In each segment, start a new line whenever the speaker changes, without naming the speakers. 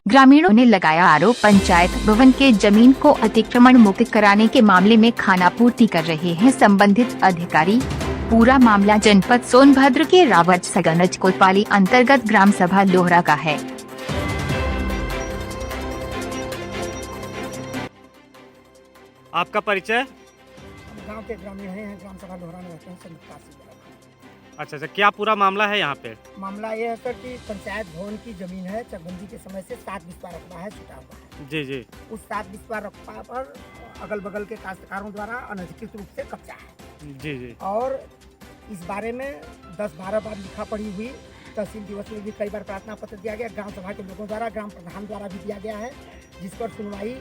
ग्रामीणों ने लगाया आरोप, पंचायत भवन के जमीन को अतिक्रमण मुक्त कराने के मामले में खानापूर्ति कर रहे हैं संबंधित अधिकारी। पूरा मामला जनपद सोनभद्र के रावत सगनज कोतवाली अंतर्गत ग्राम सभा लोहरा का है।
आपका परिचय?
गांव के ग्रामीण हैं, ग्राम सभा लोहरा में रहते हैं, संयुक्त काशी जिला में।
अच्छा, क्या पूरा मामला है यहाँ पे?
मामला ये है सर कि पंचायत भवन की जमीन है, चकबंदी के समय से 7 बिस्वा रकबा है, छुटा हुआ है।
जी जी।
उस 7 बिस्वा रकबा पर अगल बगल के काश्तकारों द्वारा अनधिकृत रूप से कब्जा है।
जी जी।
और इस बारे में 10-12 बार लिखा पढ़ी हुई, तहसील दिवस में भी कई बार प्रार्थना पत्र दिया गया, ग्राम सभा के लोगों द्वारा, ग्राम प्रधान द्वारा भी दिया गया है, जिस पर सुनवाई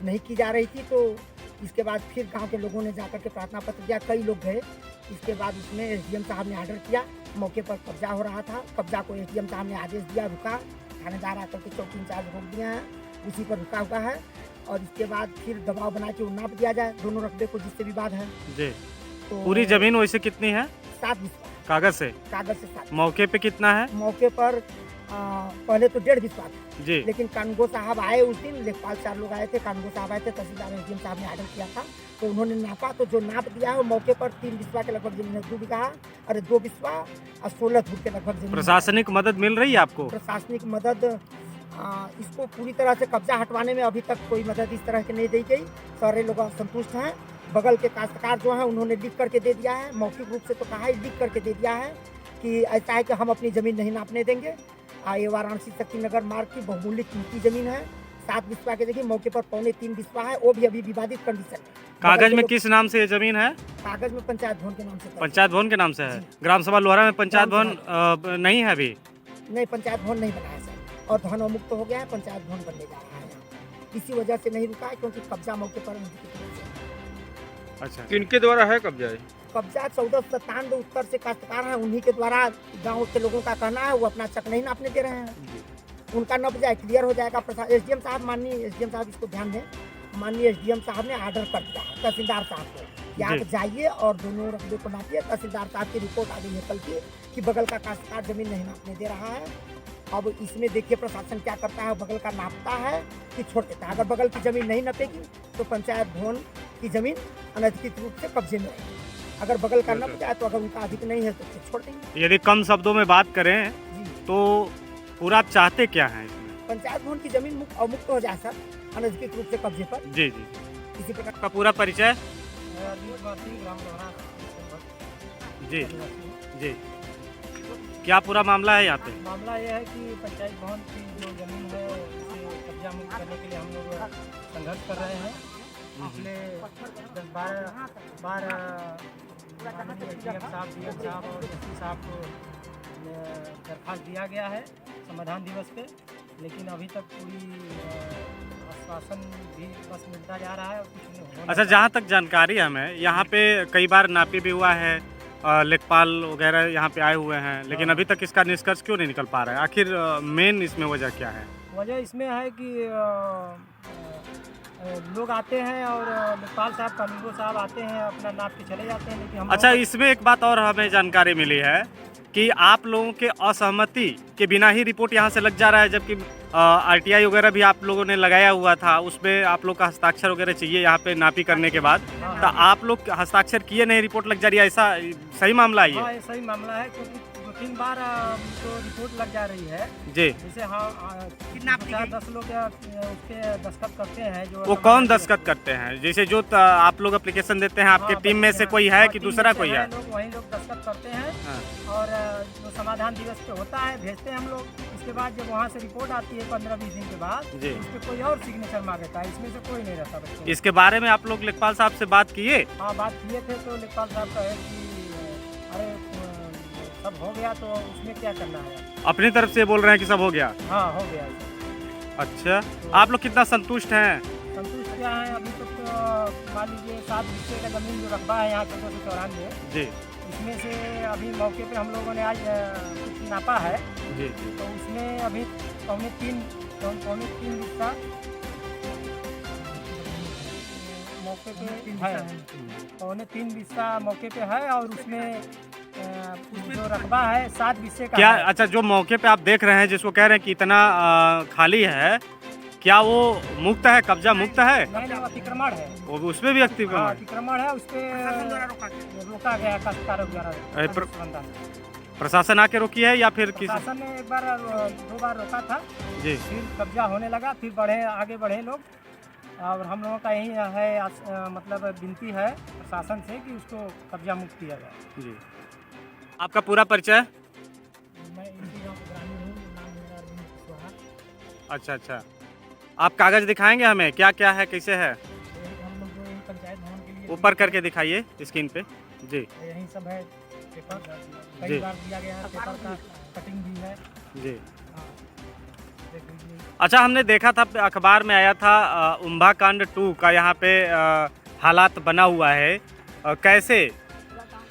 नहीं की जा रही थी। तो इसके बाद फिर गांव के लोगों ने जाकर के प्रार्थना पत्र दिया, कई लोग गए। इसके बाद उसमें एसडीएम साहब ने आर्डर किया, मौके पर कब्जा हो रहा था, कब्जा को एसडीएम साहब ने आदेश दिया, रुका, थानेदार आकर के चौकी इंचार्ज रोक दिया है, उसी पर रुका हुआ है। और इसके बाद फिर दबाव बना के नाप दिया जाए दोनों रकबे को जिससे विवाद है।
जी।
तो
पूरी जमीन वैसे कितनी है?
7 बिस्वा
कागज से?
कागज से 7।
मौके पे कितना है?
मौके पर पहले तो 1.5 बिस्वा था
जी।
लेकिन कानूनगो साहब आए उस दिन, लेखपाल 4 लोग आए थे, कानूनगो साहब आए थे, तहसीलदार एसडीएम साहब ने आर्डर किया था, तो उन्होंने नापा, तो जो नाप दिया है वो मौके पर 3 बिस्वा के लगभग जमीन है, 2 बिघा, अरे 2 बिस्वा और 16 फुट के लगभग जमीन।
प्रशासनिक मदद मिल रही है आपको?
प्रशासनिक मदद इसको पूरी तरह से कब्जा हटवाने में अभी तक कोई मदद इस तरह की नहीं दी गई। सारे लोग असंतुष्ट हैं। बगल के काश्तकार जो हैं उन्होंने लिख करके दे दिया है, मौखिक रूप से तो कहा है, लिख करके दे दिया है कि ऐसा है कि हम अपनी ज़मीन नहीं नापने देंगे। ये वाराणसी शक्तिनगर मार्ग की बहुमूल्य कीमती जमीन है, 7 बिस्वा की जगह मौके पर 3.25 बिस्वा है, वो भी अभी विवादित कंडीशन है।
कागज में किस नाम से ये जमीन है?
कागज में पंचायत भवन के नाम से।
पंचायत भवन के नाम से है। ग्राम सभा लोहरा में पंचायत भवन नहीं है अभी?
नहीं, पंचायत भवन नहीं बनाया सर, और धन अवमुक्त हो गया है, पंचायत भवन बनने जा रहा है। इसी वजह से नहीं रुका है क्योंकि कब्जा मौके पर।
अच्छा,
किनके द्वारा है कब्जा?
कब्जा 1497 उत्तर से काश्तकार हैं, उन्हीं के द्वारा गांव के लोगों का कहना है, वो अपना चक नहीं नापने दे रहे हैं। उनका नप जाए, क्लियर हो जाएगा। एसडीएम साहब, माननीय एसडीएम साहब इसको ध्यान दें, माननीय एसडीएम साहब ने आर्डर कर दिया है तहसीलदार साहब को कि आप जाइए और दोनों रकबे को नापिए। तहसीलदार साहब की रिपोर्ट आ गई है कल की कि बगल का काश्तकार जमीन नहीं नापने दे रहा है। अब इसमें देखिए प्रशासन क्या करता है, बगल का नापता है कि छोड़ देता है। अगर बगल की जमीन नहीं नपेगी तो पंचायत भवन की जमीन अनधिकृत रूप से कब्जे में रहेगी। अगर बगल का नप जाए तो अगर उनका अधिक नहीं है तो फिर छोड़ देंगे।
यदि कम शब्दों में बात करें तो पूरा आप चाहते क्या हैं इसमें?
पंचायत भवन की जमीन अवमुक्त हो जाए सर, अनधिकृत रूप से कब्जे पर।
जी जी।
इसी प्रकार
का पूरा परिचय? जी जी। क्या पूरा मामला है यहाँ पे?
मामला यह है कि पंचायत भवन की जो जमीन है उसे कब्जा मुक्त करने के लिए हम लोग संघर्ष कर रहे हैं। पिछले 10-12 बार एसडीएम साहब, डीएम साहब और एसपी साहब को दरख्वास्त दिया गया है समाधान दिवस पे, लेकिन अभी तक पूरी आश्वासन भी बस मिलता जा रहा है और कुछ नहीं हो रहा।
अच्छा, जहाँ तक जानकारी हमें, यहाँ पे कई बार नापी भी हुआ है, लेखपाल वगैरह यहाँ पे आए हुए हैं, लेकिन अभी तक इसका निष्कर्ष क्यों नहीं निकल पा रहा है? आखिर मेन इसमें वजह क्या है?
वजह इसमें है कि लोग आते हैं और लेखपाल साहब, कानूनगो साहब आते हैं, अपना नाप के चले जाते हैं, लेकिन हम
अच्छा, इसमें एक बात और हमें जानकारी मिली है कि आप लोगों के असहमति के बिना ही रिपोर्ट यहाँ से लग जा रहा है, जबकि आरटीआई वगैरह भी आप लोगों ने लगाया हुआ था, उसमें आप लोग का हस्ताक्षर वगैरह चाहिए यहाँ पे नापी करने के बाद, तो आप लोग हस्ताक्षर किए नहीं, रिपोर्ट लग जा रही है, ऐसा सही मामला है ये?
हाँ, ये सही मामला है क्योंकि 2-3 बार तो रिपोर्ट लग जा रही है
जी।
जैसे हाँ 10 लोग उसके दस्तखत करते हैं। जो
वो कौन दस्तखत करते हैं? जैसे जो आप लोग एप्लीकेशन देते हैं, आपके टीम में से कोई है कि दूसरा कोई है?
वही लोग दस्तखत करते हैं और जो समाधान दिवस पे होता है भेजते हैं हम लोग। इसके बाद जब वहाँ से रिपोर्ट आती है 15-20 दिन के बाद, उस पर कोई और सिग्नेचर मांगता है, इसमें से कोई नहीं रहता बच्चे।
इसके बारे में आप लोग लेखपाल साहब से बात किए?
हाँ, बात किए थे, तो लेखपाल साहब कहे कि अरे सब हो गया तो उसमें क्या करना है।
अपनी तरफ से बोल रहे हैं कि सब हो गया?
हाँ, हो गया।
अच्छा, आप लोग कितना संतुष्ट हैं?
संतुष्ट क्या है, अभी तक तो मान लीजिए 7 बिस्वे का जमीन जो रकबा है यहाँ 1494
जी,
इसमें से अभी मौके पे हम लोगों ने आज कुछ नापा है
जी।
तो उसमें अभी 3.25 बिस्वा मौके पे है, 3.25 बिस्वा मौके पे है और उसमें जो रकबा है 7 बिस्से का
क्या
है।
अच्छा, जो मौके पे आप देख रहे हैं जिसको कह रहे हैं कि इतना खाली है, क्या वो मुक्त है, कब्जा मुक्त है?
नहीं, वो अतिक्रमण है।
वो उसमें भी अतिक्रमण है?
अतिक्रमण है, उस पे रोका गया है काश्तकारों द्वारा।
प्रशासन आके रोकी है या फिर किसी?
प्रशासन ने एक बार 2 बार रोका था
जी
फिर कब्जा होने लगा, फिर आगे बढ़े लोग। और हम लोगों का यही है मतलब विनती है प्रशासन से कि उसको कब्जा मुक्त किया जाए।
जी। आपका पूरा परिचय?
मैं इसी गाँव का ग्रामीण हूँ, नाम मेरा अरविंद कुशवाहा।
अच्छा अच्छा, आप कागज दिखाएंगे हमें, क्या क्या है, कैसे है?
हम लोग जो यही पंचायत भवन के लिए
ऊपर करके दिखाइए स्क्रीन पे। जी
यही सब है। पेपर
जी।
कई बार दिया गया है, पेपर का कटिंग भी है।
जी।
हाँ, देख लीजिए।
अच्छा, हमने देखा था अखबार में आया था उम्भा कांड 2 का यहाँ पे हालात बना हुआ है, कैसे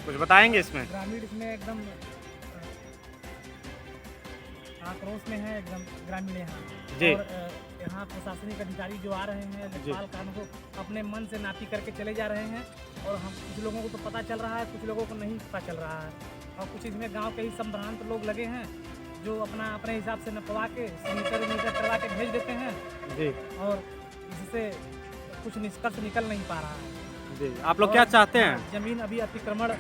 कुछ बताएंगे इसमें?
ग्रामीण इसमें एकदम आक्रोश में है, एकदम ग्रामीण यहाँ।
जी।
और यहाँ प्रशासनिक अधिकारी जो आ रहे हैं, लेखपाल कानून को अपने मन से नापी करके चले जा रहे हैं। और हम कुछ लोगों को तो पता चल रहा है, कुछ लोगों को नहीं पता चल रहा है। और कुछ इसमें गांव के ही संभ्रांत लोग लगे हैं जो अपने हिसाब से नपवा के सैनिटर करवा के भेज देते हैं।
जी
और इससे कुछ निष्कर्ष निकल नहीं पा रहा है।
जी। आप लोग क्या चाहते हैं?
जमीन अभी अतिक्रमण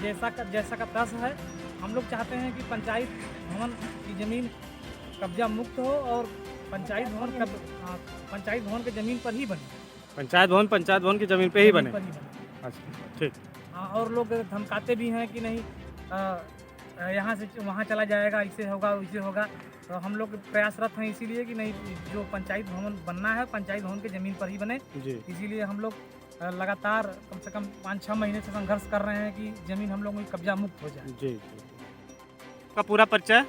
जैसा का प्रश्न है। हम लोग चाहते हैं कि पंचायत भवन की जमीन कब्जा मुक्त हो और पंचायत भवन के जमीन पर ही बने।
पंचायत भवन की जमीन पे ही बने। अच्छा ठीक।
हाँ, और लोग धमकाते भी हैं कि नहीं यहाँ से वहाँ चला जाएगा, इससे होगा वैसे होगा। तो हम लोग प्रयासरत हैं इसीलिए कि नहीं, जो पंचायत भवन बनना है पंचायत भवन की ज़मीन पर ही बने।
जी।
इसीलिए हम लोग लगातार कम से कम 5-6 महीने से संघर्ष कर रहे हैं कि ज़मीन हम लोगों की कब्जा मुक्त हो जाए।
जी। का पूरा परिचय?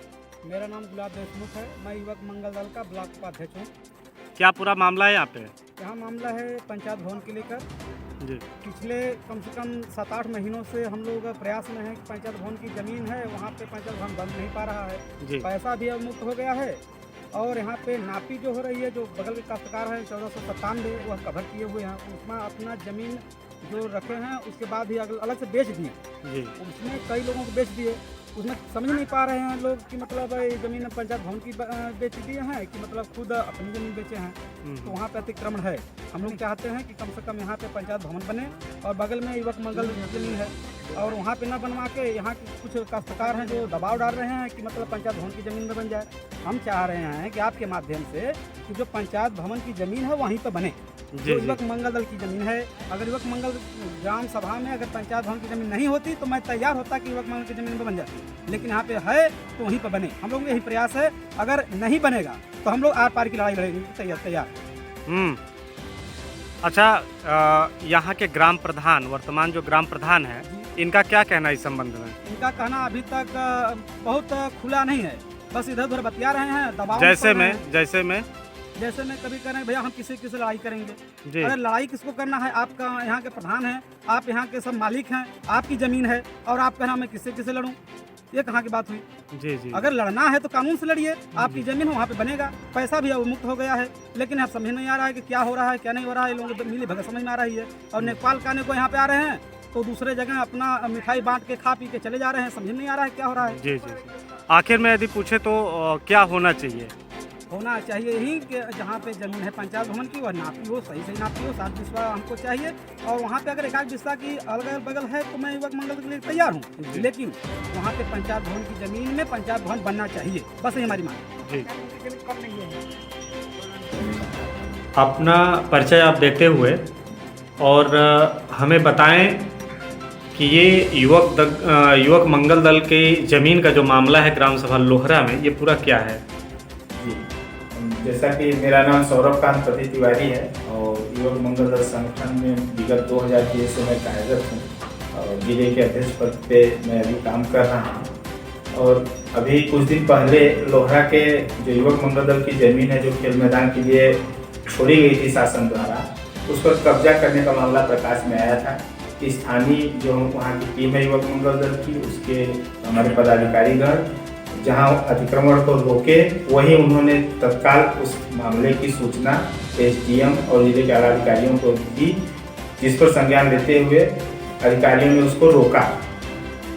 मेरा नाम गुलाब देशमुख है, मैं युवक मंगल दल का ब्लॉक उपाध्यक्ष हूँ।
क्या पूरा मामला है यहाँ पे?
यहाँ मामला है पंचायत भवन के लेकर।
जी।
पिछले कम से कम 7-8 महीनों से हम लोग प्रयास में हैं कि पंचायत भवन की ज़मीन है, वहाँ पे पंचायत भवन बन नहीं पा रहा है।
जी।
पैसा भी अब मुक्त हो गया है। और यहाँ पे नापी जो हो रही है, जो बगल के काश्तकार हैं 1497 वह कवर किए हुए हैं, उसमें अपना ज़मीन जो रखे हैं उसके बाद ही अलग से बेच दिए।
जी।
उसमें कई लोगों को बेच दिए, उसमें समझ नहीं पा रहे हैं लोग कि मतलब ये ज़मीन पंचायत भवन की बेच दिए हैं कि मतलब खुद अपनी ज़मीन बेचे हैं। तो वहाँ पे अतिक्रमण है। हम लोग चाहते हैं कि कम से कम यहाँ पे पंचायत भवन बने और बगल में युवक मंगल ज़मीन है और वहाँ पे न बनवा के यहाँ के कुछ काश्तकार हैं जो दबाव डाल रहे हैं कि मतलब पंचायत भवन की ज़मीन में बन जाए। हम चाह रहे हैं कि आपके माध्यम से कि जो पंचायत भवन की ज़मीन है वहीं पर बने। जो युवक मंगल दल की ज़मीन है, अगर युवक मंगल ग्राम सभा में अगर पंचायत भवन की ज़मीन नहीं होती तो मैं तैयार होता कि युवक मंगल की ज़मीन में बन जाती, लेकिन यहाँ पे है तो वहीं पर बने। हम लोगों का यही प्रयास है, अगर नहीं बनेगा तो हम लोग आर पार की लड़ाई लड़ेंगे। तैयार।
अच्छा, यहाँ के ग्राम प्रधान, वर्तमान जो ग्राम प्रधान है, इनका क्या कहना है इस संबंध में?
इनका कहना अभी तक बहुत खुला नहीं है, बस इधर उधर बतिया रहे हैं, दबाव जैसे में कभी कह रहे हैं भैया हम किसी से लड़ाई करेंगे। अरे लड़ाई किसको करना है? आपका यहाँ के प्रधान हैं, आप यहाँ के सब मालिक हैं, आपकी ज़मीन है और आप कहना मैं किससे लड़ूं? ये कहाँ की बात हुई?
जी।
अगर लड़ना है तो कानून से लड़िए, आपकी ज़मीन वहाँ पे बनेगा, पैसा भी मुक्त हो गया है। लेकिन अब समझ नहीं आ रहा है कि क्या हो रहा है क्या नहीं हो रहा है। लोगों को मिली भगत समझ में आ रही है और नेपाल काने को यहाँ पे आ रहे हैं तो दूसरे जगह अपना मिठाई बांट के खा पी के चले जा रहे हैं। समझ नहीं आ रहा है क्या हो रहा है।
जी। आखिर में यदि पूछे तो क्या होना चाहिए?
होना चाहिए यही कि जहाँ पे ज़मीन है पंचायत भवन की वह नापी हो, सही नापी हो, 7 बिस्वा हमको चाहिए। और वहाँ पे अगर 1-8 बिस्वा की अगल बगल है तो मैं युवक मंगल के लिए तैयार हूँ, लेकिन वहाँ पे पंचायत भवन की ज़मीन में पंचायत भवन बनना चाहिए, बस ये हमारी मांग है।
अपना परिचय आप देते हुए और हमें बताएं कि ये युवक मंगल दल की ज़मीन का जो मामला है ग्राम सभा लोहरा में, ये पूरा क्या है?
जैसा कि मेरा नाम सौरभ कांत पति तिवारी है और युवक मंगल दल संगठन में विगत 2023 से मैं कार्यरत हूँ और जिले के अध्यक्ष पद पे मैं अभी काम कर रहा हूँ। और अभी कुछ दिन पहले लोहरा के जो युवक मंगल दल की ज़मीन है जो खेल मैदान के लिए छोड़ी गई थी शासन द्वारा, उस पर कब्जा करने का मामला प्रकाश में आया था। स्थानीय जो वहाँ की टीम है युवक मंगल दल की, उसके हमारे पदाधिकारीगण जहां अतिक्रमण को रोके वहीं उन्होंने तत्काल उस मामले की सूचना एसडीएम और जिले के आला अधिकारियों को दी, जिस पर संज्ञान लेते हुए अधिकारियों ने उसको रोका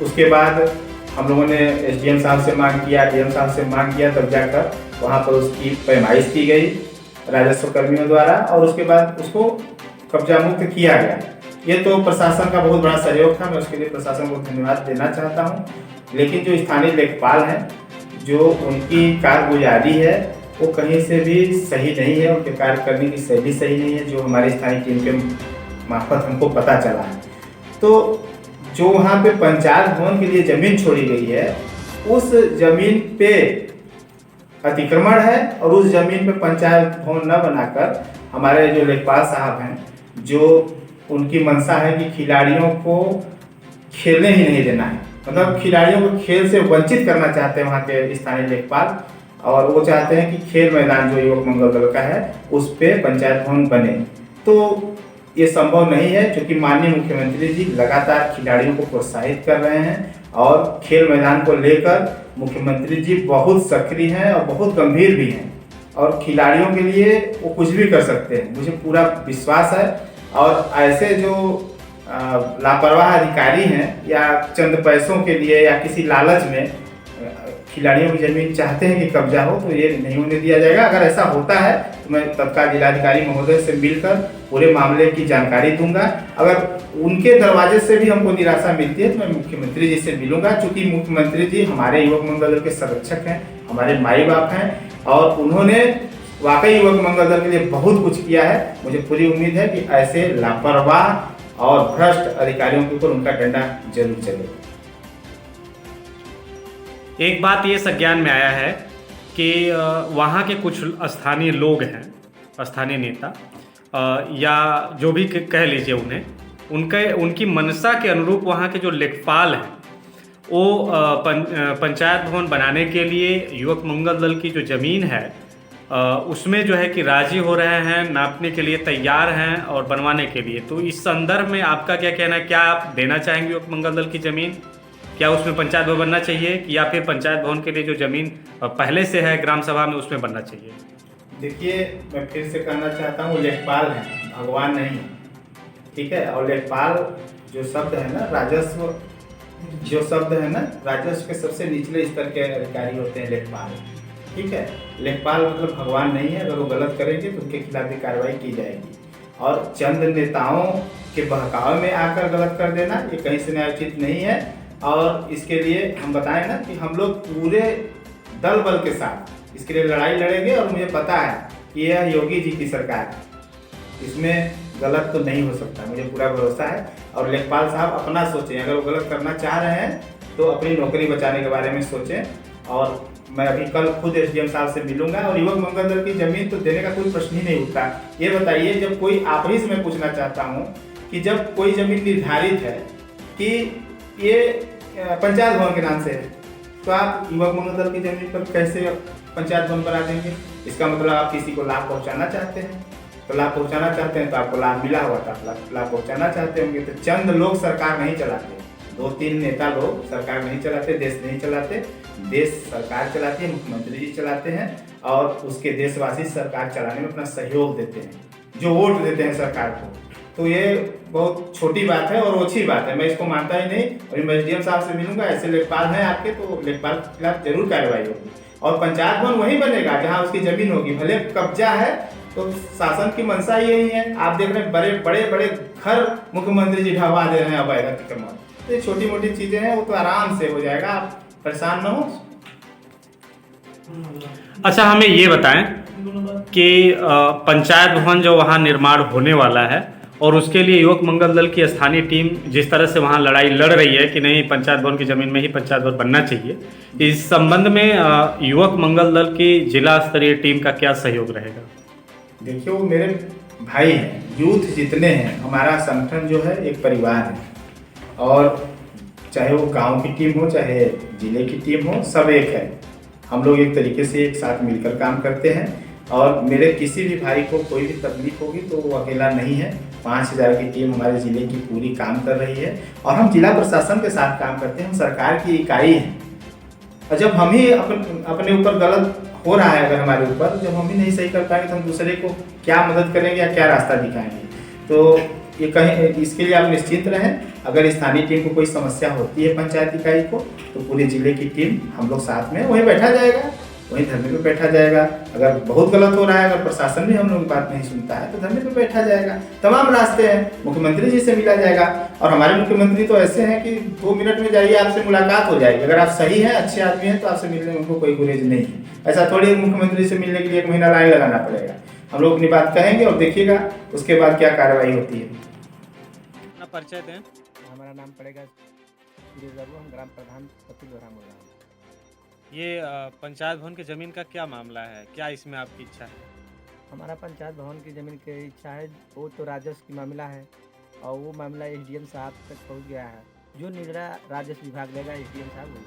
उसके बाद हम लोगों ने एसडीएम साहब से मांग किया, डीएम साहब से मांग किया, तब जाकर वहाँ पर उसकी पैमाइश की गई राजस्व कर्मियों द्वारा और उसके बाद उसको कब्जा मुक्त किया गया। ये तो प्रशासन का बहुत बड़ा सहयोग था, मैं उसके लिए प्रशासन को धन्यवाद देना चाहता हूँ। लेकिन जो स्थानीय लेखपाल हैं, जो उनकी कारगुजारी है वो कहीं से भी सही नहीं है, उनके कार्य करने की शैली सही नहीं है, जो हमारी स्थानीय टीम के मार्फत हमको पता चला है। तो जो वहाँ पे पंचायत भवन के लिए जमीन छोड़ी गई है, उस जमीन पे अतिक्रमण है और उस जमीन पे पंचायत भवन न बनाकर हमारे जो लेखपाल साहब हैं, जो उनकी मंशा है कि खिलाड़ियों को खेलने ही नहीं देना है, मतलब खिलाड़ियों को खेल से वंचित करना चाहते हैं वहाँ के स्थानीय लेखपाल, और वो चाहते हैं कि खेल मैदान जो युवक मंगल दल का है उस पे पंचायत भवन बने। तो ये संभव नहीं है, क्योंकि माननीय मुख्यमंत्री जी लगातार खिलाड़ियों को प्रोत्साहित कर रहे हैं और खेल मैदान को लेकर मुख्यमंत्री जी बहुत सक्रिय हैं और बहुत गंभीर भी हैं और खिलाड़ियों के लिए वो कुछ भी कर सकते हैं, मुझे पूरा विश्वास है। और ऐसे जो लापरवाह अधिकारी हैं या चंद पैसों के लिए या किसी लालच में खिलाड़ियों की जमीन चाहते हैं कि कब्जा हो, तो ये नहीं होने दिया जाएगा। अगर ऐसा होता है तो मैं तत्काल जिलाधिकारी महोदय से मिलकर पूरे मामले की जानकारी दूंगा। अगर उनके दरवाजे से भी हमको निराशा मिलती है तो मैं मुख्यमंत्री जी से मिलूंगा, क्योंकि मुख्यमंत्री जी हमारे युवक मंगल दल के संरक्षक हैं, हमारे माई बाप हैं और उन्होंने वाकई युवक मंगल दल के लिए बहुत कुछ किया है। मुझे पूरी उम्मीद है कि ऐसे लापरवाह और भ्रष्ट अधिकारियों के ऊपर उनका डंडा जरूर चलेगा।
एक बात ये संज्ञान में आया है कि वहाँ के कुछ स्थानीय लोग हैं, स्थानीय नेता या जो भी कह लीजिए उन्हें, उनकी मंशा के अनुरूप वहाँ के जो लेखपाल हैं वो पंचायत भवन बनाने के लिए युवक मंगल दल की जो ज़मीन है उसमें जो है कि राजी हो रहे हैं, नापने के लिए तैयार हैं और बनवाने के लिए। तो इस संदर्भ में आपका क्या कहना है? क्या आप देना चाहेंगे युवक मंगल दल की ज़मीन? क्या उसमें पंचायत भवन बनना चाहिए या फिर पंचायत भवन के लिए जो ज़मीन पहले से है ग्राम सभा में उसमें बनना चाहिए?
देखिए, मैं फिर से कहना चाहता हूँ, लेखपाल हैं, भगवान नहीं, ठीक है। और लेखपाल जो शब्द है ना, राजस्व जो शब्द है ना, राजस्व के सबसे निचले स्तर के अधिकारी होते हैं लेखपाल, ठीक है। लेखपाल मतलब भगवान नहीं है, अगर वो गलत करेंगे तो उनके खिलाफ भी कार्रवाई की जाएगी। और चंद नेताओं के बहकावे में आकर गलत कर देना ये कहीं से न्यायोचित नहीं है। और इसके लिए हम बताएं ना कि हम लोग पूरे दल बल के साथ इसके लिए लड़ाई लड़ेंगे और मुझे पता है कि यह योगी जी की सरकार है, इसमें गलत तो नहीं हो सकता, मुझे पूरा भरोसा है। और लेखपाल साहब अपना सोचें, अगर वो गलत करना चाह रहे हैं तो अपनी नौकरी बचाने के बारे में सोचें। और मैं अभी कल खुद एसडीएम साहब से मिलूंगा और युवक मंगल दल की जमीन तो देने का कोई प्रश्न ही नहीं उठता। ये बताइए, जब कोई आप ही से मैं पूछना चाहता हूँ कि जब कोई जमीन निर्धारित है कि ये पंचायत भवन के नाम से है, तो आप युवक मंगल दल की जमीन पर कैसे पंचायत भवन बना देंगे? इसका मतलब आप किसी को लाभ पहुंचाना चाहते हैं, तो लाभ पहुंचाना चाहते हैं तो आपको लाभ मिला हुआ था, लाभ पहुंचाना चाहते होंगे। तो चंद लोग सरकार नहीं चलाते, 2-3 नेता लोग सरकार नहीं चलाते, देश नहीं चलाते, देश सरकार चलाती है, मुख्यमंत्री जी चलाते हैं और उसके देशवासी सरकार चलाने में अपना सहयोग देते हैं, जो वोट देते हैं सरकार को। तो ये बहुत छोटी बात है और ओछी बात है, मैं इसको मानता ही नहीं। और मैं एसडीएम साहब से मिलूंगा, ऐसे लेखपाल हैं आपके तो लेखपाल के खिलाफ जरूर कार्रवाई होगी। और पंचायत भवन वहीं बनेगा जहां उसकी जमीन होगी, भले कब्जा है तो शासन की मंशा यही है। आप देख रहे हैं बड़े बड़े घर मुख्यमंत्री जी ढहवा दे रहे हैं अवैध अतिक्रमण, तो ये छोटी मोटी चीजें हैं, वो तो आराम से हो जाएगा, आप परेशान न हो।
अच्छा, हमें ये बताएं कि पंचायत भवन जो वहाँ निर्माण होने वाला है और उसके लिए युवक मंगल दल की स्थानीय टीम जिस तरह से वहाँ लड़ाई लड़ रही है कि नहीं पंचायत भवन की ज़मीन में ही पंचायत भवन बनना चाहिए, इस संबंध में युवक मंगल दल की जिला स्तरीय टीम का क्या सहयोग रहेगा?
देखिए, वो मेरे भाई हैं, यूथ जितने हैं, हमारा संगठन जो है एक परिवार है और चाहे वो गांव की टीम हो चाहे जिले की टीम हो, सब एक है। हम लोग एक तरीके से एक साथ मिलकर काम करते हैं और मेरे किसी भी भाई को कोई भी तकलीफ होगी तो वो अकेला नहीं है। 5000 की टीम हमारे ज़िले की पूरी काम कर रही है और हम जिला प्रशासन के साथ काम करते हैं, हम सरकार की इकाई हैं। और जब हम ही अपने ऊपर गलत हो रहा है, अगर हमारे ऊपर जब हम ही नहीं सही कर पाएंगे तो हम दूसरे को क्या मदद करेंगे या क्या रास्ता दिखाएंगे? तो ये कहीं इसके लिए आप निश्चिंत रहें। अगर स्थानीय टीम को कोई समस्या होती है पंचायत इकाई को, तो पूरे जिले की टीम हम लोग साथ में वहीं बैठा जाएगा, वहीं धरने पे बैठा जाएगा। अगर बहुत गलत हो रहा है, अगर प्रशासन भी हम लोग की बात नहीं सुनता है, तो धरने पे बैठा जाएगा। तमाम रास्ते हैं, मुख्यमंत्री जी से मिला जाएगा। और हमारे मुख्यमंत्री तो ऐसे हैं कि 2 मिनट में जाइए, आपसे मुलाकात हो जाएगी। अगर आप सही हैं, अच्छे आदमी हैं, तो आपसे मिलने में उनको कोई गुरेज नहीं है। ऐसा थोड़ी मुख्यमंत्री से मिलने के लिए 1 महीना लाइन लगाना पड़ेगा। हम लोग अपनी बात कहेंगे और देखिएगा उसके बाद क्या कार्रवाई होती है।
अपना परिचय दें।
हमारा नाम पड़ेगा सूर्य जरूर, हम ग्राम प्रधान पति बोल रहा हूँ।
ये पंचायत भवन की ज़मीन का क्या मामला है, क्या इसमें आपकी इच्छा है?
हमारा पंचायत भवन की ज़मीन की इच्छा है, वो तो राजस्व की मामला है और वो मामला एसडीएम साहब तक पहुंच गया है। जो निर्णय राजस्व विभाग लेगा एसडीएम साहब वो